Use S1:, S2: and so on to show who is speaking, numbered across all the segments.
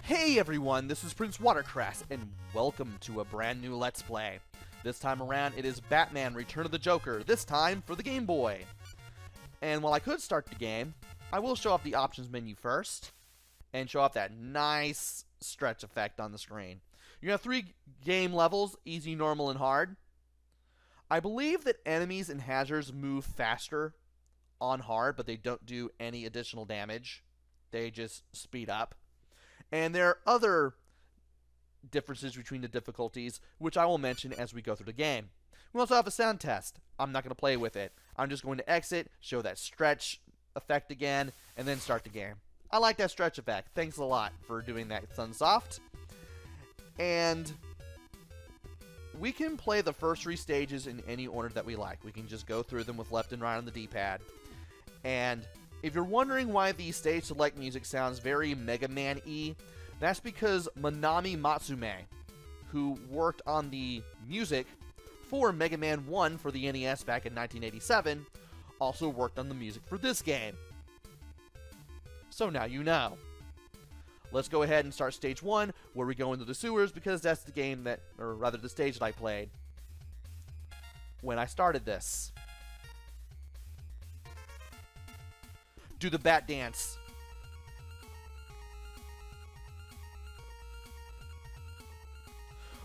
S1: Hey everyone, this is PrinceWatercress, and welcome to a brand new Let's Play. This time around, it is Batman Return of the Joker, this time for the Game Boy. And while I could start the game, I will show off the options menu first, and show off that nice stretch effect on the screen. You have 3 game levels, easy, normal, and hard. I believe that enemies and hazards move faster on hard, but they don't do any additional damage. They just speed up. And there are other differences between the difficulties, which I will mention as we go through the game. We also have a sound test. I'm not going to play with it. I'm just going to exit, show that stretch effect again, and then start the game. I like that stretch effect. Thanks a lot for doing that, Sunsoft. And we can play the first 3 stages in any order that we like. We can just go through them with left and right on the D-pad. And if you're wondering why the stage select music sounds very Mega Man-y, that's because Manami Matsume, who worked on the music for Mega Man 1 for the NES back in 1987, also worked on the music for this game. So now you know. Let's go ahead and start stage 1, where we go into the sewers, because that's the game that, or rather the stage that I played when I started this. Do the bat dance.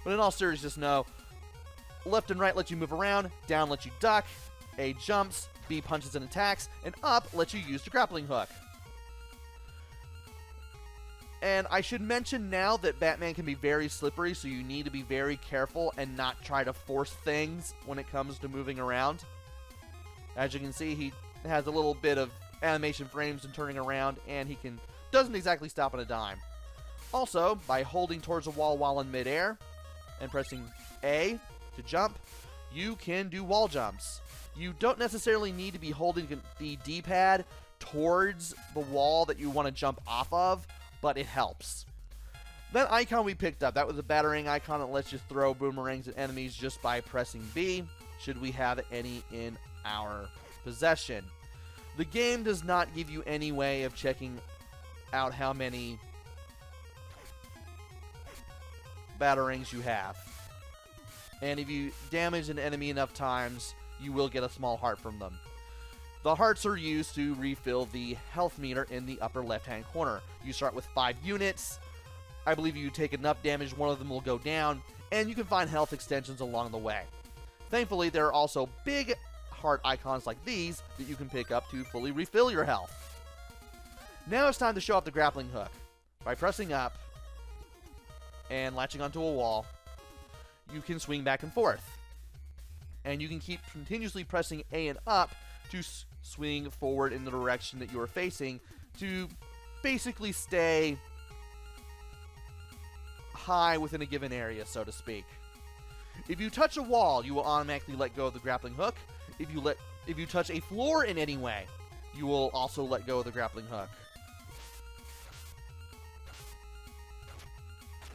S1: But in all seriousness, no. Left and right let you move around, down lets you duck, A jumps, B punches and attacks, and up lets you use the grappling hook. And I should mention now that Batman can be very slippery, so you need to be very careful and not try to force things when it comes to moving around. As you can see, he has a little bit of animation frames and turning around, and he doesn't exactly stop on a dime. Also, by holding towards the wall while in midair and pressing A to jump, you can do wall jumps. You don't necessarily need to be holding the D-pad towards the wall that you want to jump off of, but it helps. That icon we picked up, that was a battering icon that lets you throw boomerangs at enemies just by pressing B, should we have any in our possession. The game does not give you any way of checking out how many batarangs you have. And if you damage an enemy enough times, you will get a small heart from them. The hearts are used to refill the health meter in the upper left-hand corner. You start with 5 units. I believe if you take enough damage, one of them will go down, and you can find health extensions along the way. Thankfully, there are also big heart icons like these that you can pick up to fully refill your health. Now it's time to show off the grappling hook. By pressing up and latching onto a wall, you can swing back and forth. And you can keep continuously pressing A and up to swing forward in the direction that you are facing to basically stay high within a given area, so to speak. If you touch a wall, you will automatically let go of the grappling hook. If you touch a floor in any way, you will also let go of the grappling hook.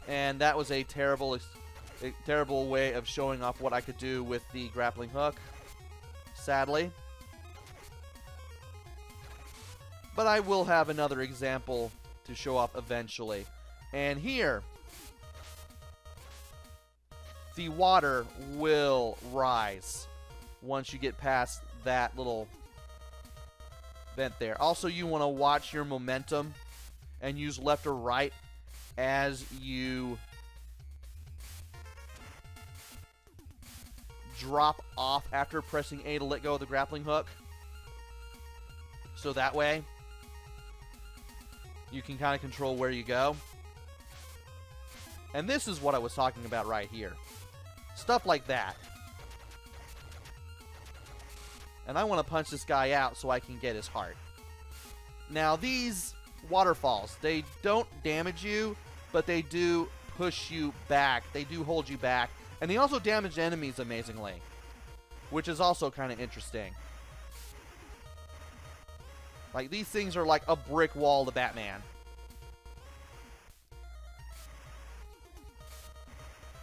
S1: And that was a terrible way of showing off what I could do with the grappling hook, sadly. But I will have another example to show off eventually. And here, the water will rise once you get past that little vent there. Also, you want to watch your momentum and use left or right as you drop off after pressing A to let go of the grappling hook. So that way, you can kind of control where you go. And this is what I was talking about right here. Stuff like that. And I want to punch this guy out so I can get his heart. Now, these waterfalls, they don't damage you, but they do push you back. They do hold you back. And they also damage enemies amazingly, which is also kind of interesting. Like, these things are like a brick wall to Batman.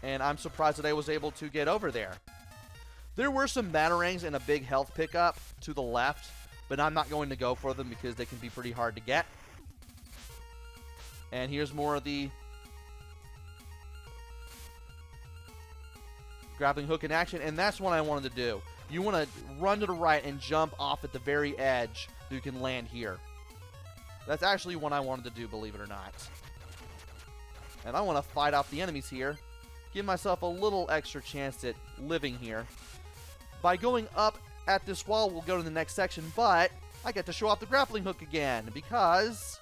S1: And I'm surprised that I was able to get over there. There were some batarangs and a big health pickup to the left, but I'm not going to go for them because they can be pretty hard to get. And here's more of the grappling hook in action, and that's what I wanted to do. You want to run to the right and jump off at the very edge so you can land here. That's actually what I wanted to do, believe it or not. And I want to fight off the enemies here. Give myself a little extra chance at living here. By going up at this wall, we'll go to the next section, but I get to show off the grappling hook again because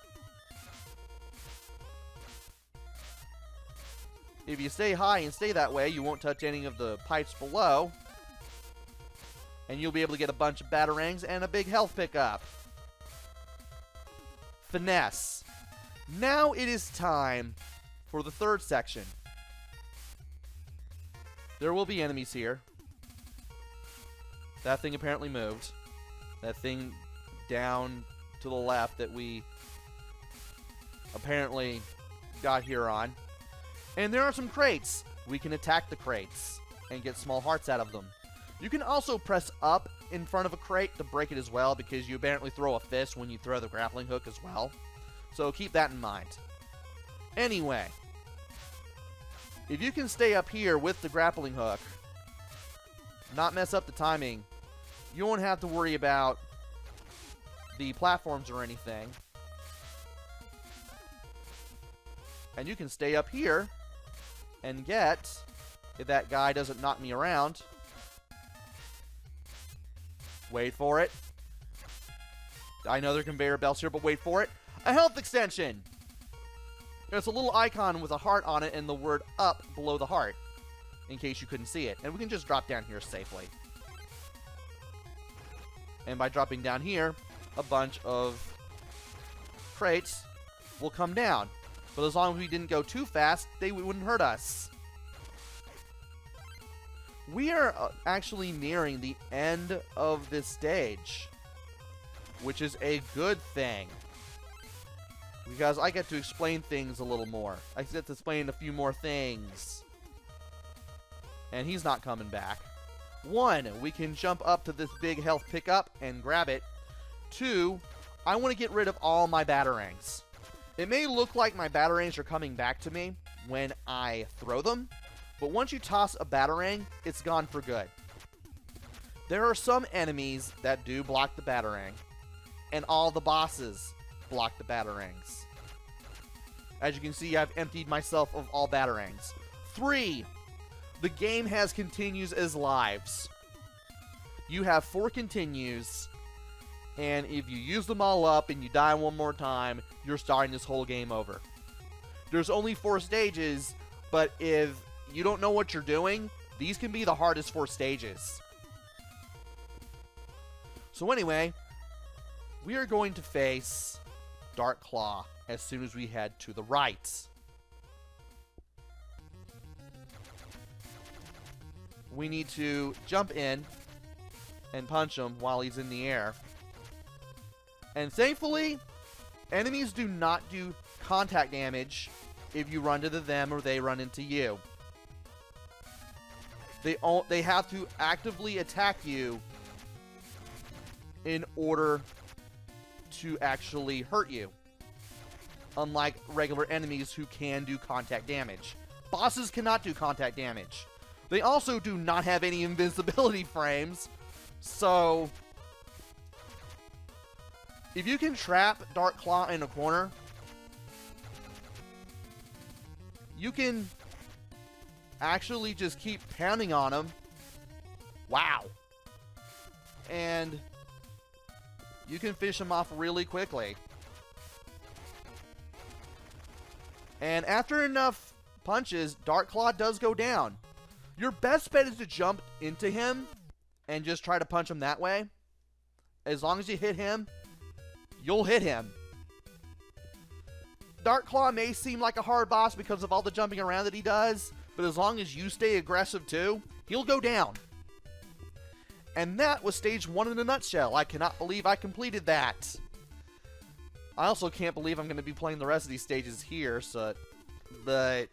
S1: if you stay high and stay that way, you won't touch any of the pipes below. And you'll be able to get a bunch of batarangs and a big health pickup. Finesse. Now it is time for the third section. There will be enemies here. That thing apparently moved. That thing down to the left that we apparently got here on. And there are some crates. We can attack the crates and get small hearts out of them. You can also press up in front of a crate to break it as well, because you apparently throw a fist when you throw the grappling hook as well. So keep that in mind. Anyway, if you can stay up here with the grappling hook, not mess up the timing, you won't have to worry about the platforms or anything. And you can stay up here and get, if that guy doesn't knock me around, wait for it. I know there are conveyor belts here, but wait for it. A health extension! There's a little icon with a heart on it and the word up below the heart, in case you couldn't see it. And we can just drop down here safely. And by dropping down here, a bunch of crates will come down. But as long as we didn't go too fast, they wouldn't hurt us. We are actually nearing the end of this stage, which is a good thing, because I get to explain things a little more. I get to explain a few more things. And he's not coming back. 1, we can jump up to this big health pickup and grab it. 2, I want to get rid of all my batarangs. It may look like my batarangs are coming back to me when I throw them, but once you toss a batarang, it's gone for good. There are some enemies that do block the batarang, and all the bosses block the batarangs. As you can see, I've emptied myself of all batarangs. 3, the game has continues as lives. You have 4 continues, and if you use them all up and you die one more time, you're starting this whole game over. There's only 4 stages, but if you don't know what you're doing, these can be the hardest 4 stages. So anyway, we are going to face Dark Claw as soon as we head to the right. We need to jump in and punch him while he's in the air. And thankfully, enemies do not do contact damage if you run into them or they run into you. They have to actively attack you in order to actually hurt you. Unlike regular enemies who can do contact damage. Bosses cannot do contact damage. They also do not have any invincibility frames. So if you can trap Dark Claw in a corner, you can actually just keep pounding on him. Wow. And you can finish him off really quickly. And after enough punches, Dark Claw does go down. Your best bet is to jump into him and just try to punch him that way. As long as you hit him, you'll hit him. Dark Claw may seem like a hard boss because of all the jumping around that he does, but as long as you stay aggressive too, he'll go down. And that was stage 1 in a nutshell. I cannot believe I completed that. I also can't believe I'm going to be playing the rest of these stages here, but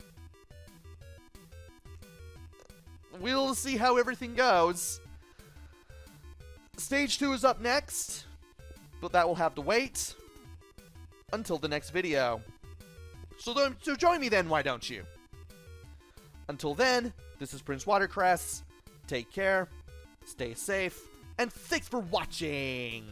S1: we'll see how everything goes. Stage 2 is up next, but that will have to wait until the next video. So join me then, why don't you? Until then, this is PrinceWatercress. Take care, stay safe, and thanks for watching!